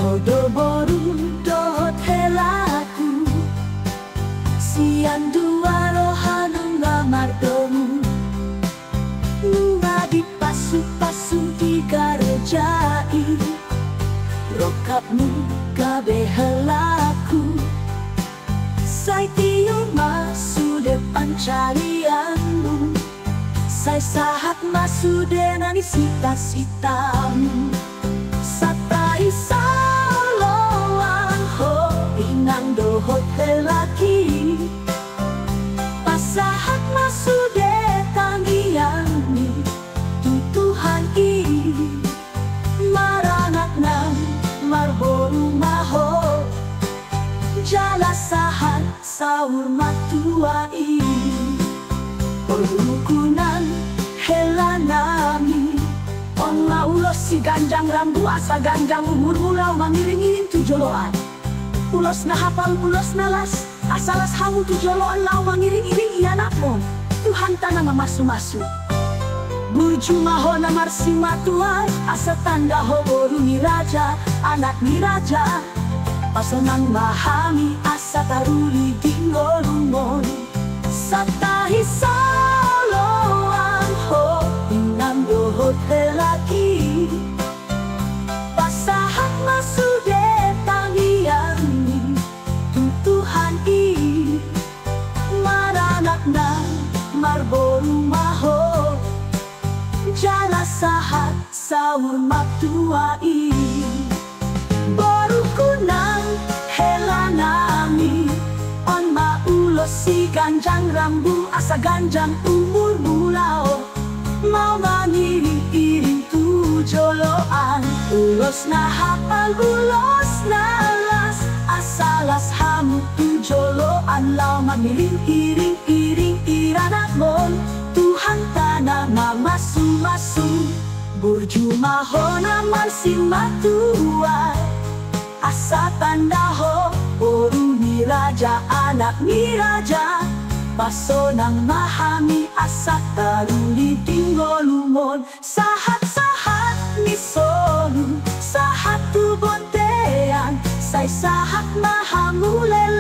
Hodo boru dohot helaku Sian dua rohanu ngamar domu Nunga di pasu-pasu tiga rejai Rokapmu gabe helaku Sai tiung masude pancarianmu Sai sahat masude nani sita-sitamu Satai saloang ho inang dohot lelaki Pasahat masude tangiani tutuhan i Marangat nang marboru maho Jala sahat saur matuai Perukunan hela nami On ulos si ganjang rambu asa ganjang umur ulau mangiring-iring tujoloan Ulos na hafal ulos na las Asalas hamu tujoloan lau mangiring-iring ianak mo Tuhan tanah mamasu-masu Buju maho na marsi matuai Asa tanda ho boru ni raja Anak ni raja Pasanang mahami asa taruli dingolumon Satahi saloang ho inam dohot lelaki Pasahat masude tangiani tutuhan i Maranak na marboru maho Jala sahat saur matuai Boru kunang hela nami On maulos si ganjang rambu asa ganjang umur mulao Mau mangiring-iring tujoloan Ulos na hafal ulos na las Asalas hamu tujoloan Lau mangiring-iring iranak mon Tuhan tanah mamasu-masu Burju maho naman si matuai Asa tanda ho boru ni raja anak ni raja Pasonang mahami asa taruli tinggolumon Sahat-sahat ni solu Sahat tu bontean Say sahat mahamulel